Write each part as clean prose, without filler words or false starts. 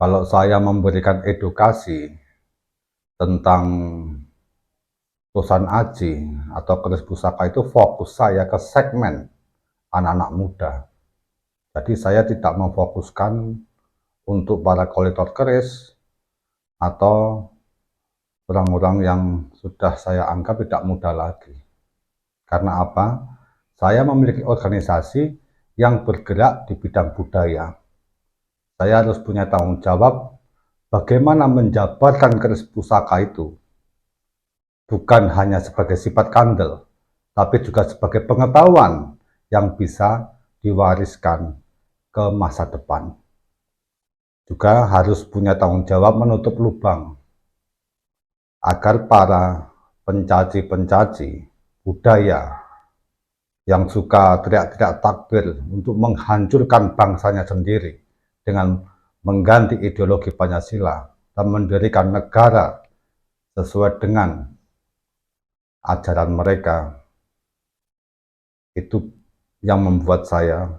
Kalau saya memberikan edukasi tentang Tusan Aji atau keris pusaka itu fokus saya ke segmen anak-anak muda. Jadi saya tidak memfokuskan untuk para kolektor keris atau orang-orang yang sudah saya anggap tidak muda lagi. Karena apa? Saya memiliki organisasi yang bergerak di bidang budaya. Saya harus punya tanggung jawab bagaimana menjabarkan keris pusaka itu bukan hanya sebagai sifat kandel, tapi juga sebagai pengetahuan yang bisa diwariskan ke masa depan. Juga harus punya tanggung jawab menutup lubang agar para pencaci-pencaci budaya yang suka teriak-teriak takbir untuk menghancurkan bangsanya sendiri dengan mengganti ideologi Pancasila dan mendirikan negara sesuai dengan ajaran mereka, itu yang membuat saya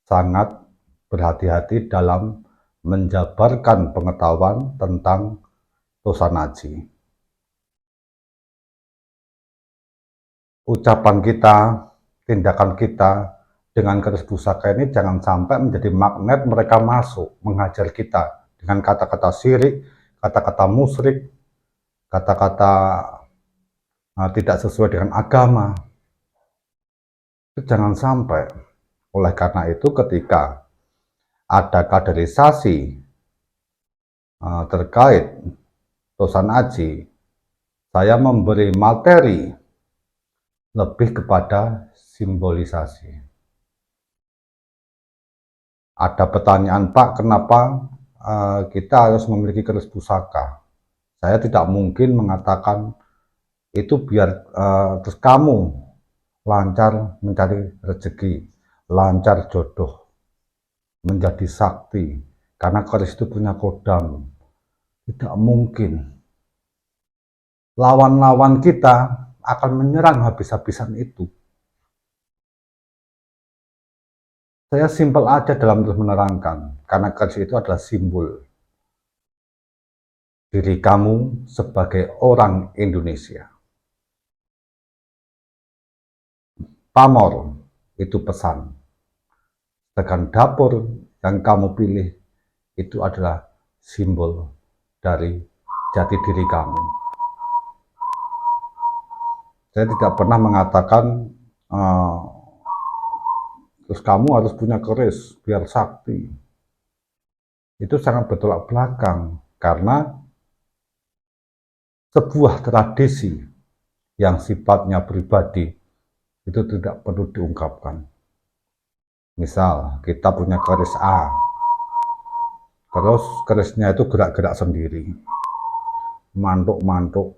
sangat berhati-hati dalam menjabarkan pengetahuan tentang Tusan Aji. Ucapan kita, tindakan kita dengan keris pusaka ini jangan sampai menjadi magnet mereka masuk mengajar kita dengan kata-kata syirik, kata-kata musyrik, kata-kata tidak sesuai dengan agama. Itu jangan sampai. Oleh karena itu ketika ada kaderisasi terkait Tusan Aji, saya memberi materi lebih kepada simbolisasi. Ada pertanyaan, Pak, kenapa kita harus memiliki keris pusaka? Saya tidak mungkin mengatakan itu biar terus kamu lancar mencari rezeki, lancar jodoh, menjadi sakti, karena keris itu punya kodam. Tidak mungkin. Lawan-lawan kita akan menyerang habis-habisan itu. Saya simpel aja dalam terus menerangkan, karena keris itu adalah simbol diri kamu sebagai orang Indonesia. Pamor itu pesan, sedangkan dapur yang kamu pilih itu adalah simbol dari jati diri kamu. Saya tidak pernah mengatakan terus kamu harus punya keris biar sakti. Itu sangat bertolak belakang, karena sebuah tradisi yang sifatnya pribadi itu tidak perlu diungkapkan. Misal kita punya keris A, terus kerisnya itu gerak-gerak sendiri, mantuk-mantuk,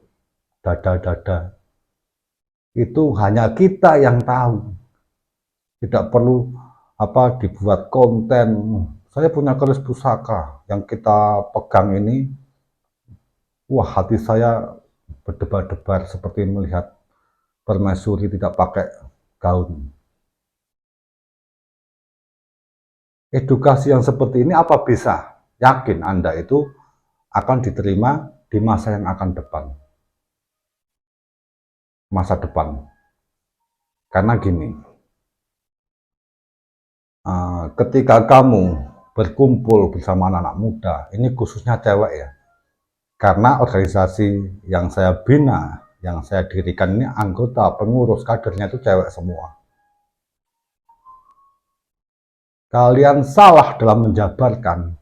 dada-dada, itu hanya kita yang tahu. Tidak perlu dibuat konten. Saya punya keris pusaka yang kita pegang ini, wah hati saya berdebar-debar seperti melihat permaisuri tidak pakai gaun. Edukasi yang seperti ini apa bisa yakin Anda itu akan diterima di masa yang akan depan? Masa depan. Karena gini, ketika kamu berkumpul bersama anak-anak muda, ini khususnya cewek ya, karena organisasi yang saya bina, yang saya dirikan ini anggota, pengurus, kadernya itu cewek semua. Kalian salah dalam menjabarkan,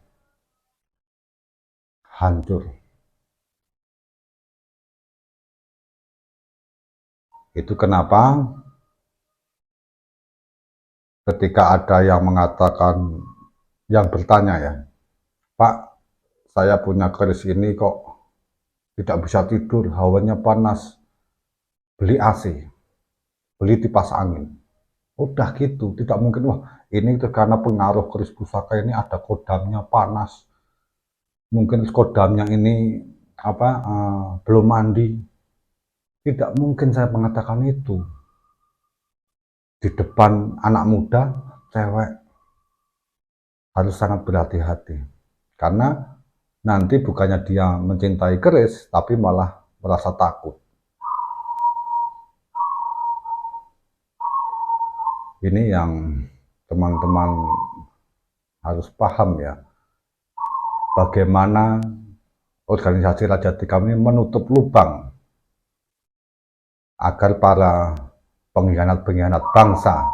hancur. Itu kenapa ketika ada yang mengatakan, yang bertanya ya, Pak, saya punya keris ini kok tidak bisa tidur, hawanya panas, beli AC, beli kipas angin. Udah gitu, tidak mungkin, wah ini itu karena pengaruh keris pusaka ini ada kodamnya panas, mungkin kodamnya ini belum mandi. Tidak mungkin saya mengatakan itu di depan anak muda, cewek. Harus sangat berhati-hati. Karena nanti bukannya dia mencintai keris, tapi malah merasa takut. Ini yang teman-teman harus paham ya, bagaimana organisasi Raja Tikam ini menutup lubang agar para pengkhianat-pengkhianat bangsa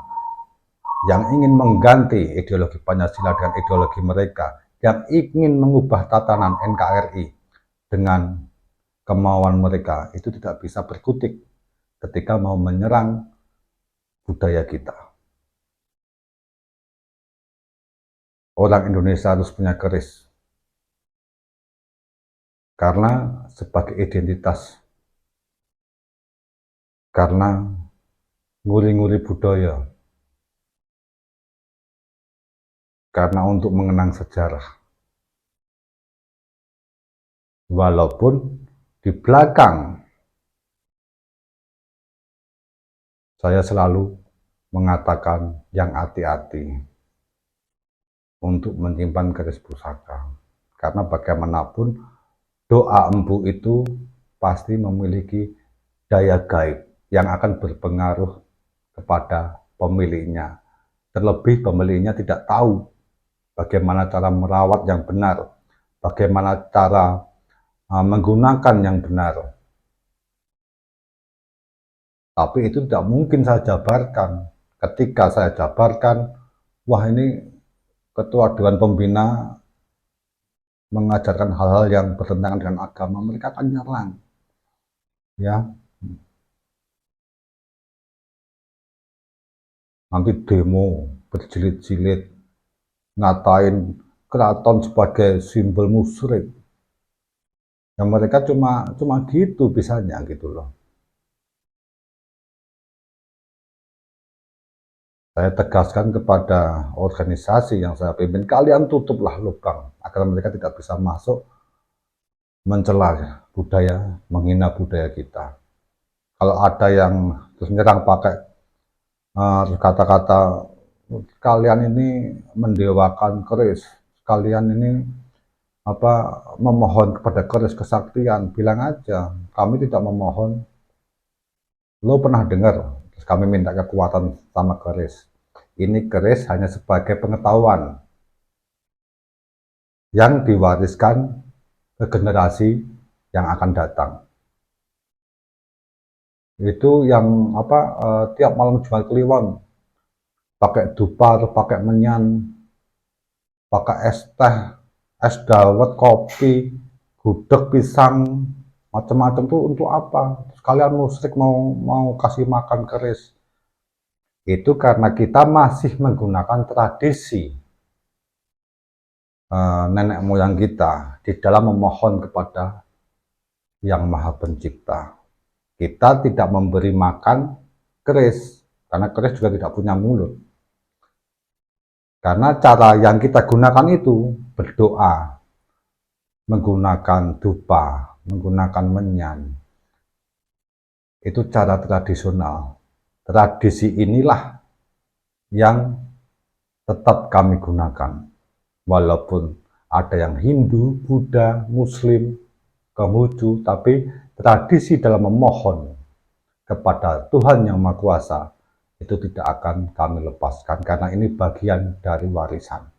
yang ingin mengganti ideologi Pancasila dengan ideologi mereka, yang ingin mengubah tatanan NKRI dengan kemauan mereka, itu tidak bisa berkutik ketika mau menyerang budaya kita. Orang Indonesia harus punya keris, karena sebagai identitas, karena nguri-nguri budaya, karena untuk mengenang sejarah. Walaupun di belakang saya selalu mengatakan yang hati-hati untuk menyimpan keris pusaka. Karena bagaimanapun doa empu itu pasti memiliki daya gaib yang akan berpengaruh kepada pemiliknya. Terlebih pemiliknya tidak tahu bagaimana cara merawat yang benar, bagaimana cara menggunakan yang benar. Tapi itu tidak mungkin saya jabarkan. Ketika saya jabarkan, wah ini ketua Dewan Pembina mengajarkan hal-hal yang bertentangan dengan agama, mereka akan nyerang. Ya, nanti demo berjilid-jilid ngatain keraton sebagai simbol musyrik. Yang mereka cuma gitu bisanya gitu loh. Saya tegaskan kepada organisasi yang saya pimpin, kalian tutuplah lubang agar mereka tidak bisa masuk mencela budaya, menghina budaya kita. Kalau ada yang terus nyerang pakai kata-kata kalian ini mendewakan keris, kalian ini memohon kepada keris kesaktian, bilang aja kami tidak memohon. Lo pernah dengar terus kami minta kekuatan sama keris? Ini keris hanya sebagai pengetahuan yang diwariskan ke generasi yang akan datang. Itu yang tiap malam Jumat Kliwon pakai dupar, pakai menyan, pakai es teh, es dawet, kopi, gudeg, pisang, macam-macam tuh untuk apa? Terus kalian musyrik mau kasih makan keris? Itu karena kita masih menggunakan tradisi nenek moyang kita di dalam memohon kepada Yang Maha Pencipta. Kita tidak memberi makan keris, karena keris juga tidak punya mulut. Karena cara yang kita gunakan itu berdoa, menggunakan dupa, menggunakan menyan. Itu cara tradisional. Tradisi inilah yang tetap kami gunakan. Walaupun ada yang Hindu, Buddha, Muslim, Konghucu, tapi tradisi dalam memohon kepada Tuhan Yang Maha Kuasa itu tidak akan kami lepaskan, karena ini bagian dari warisan.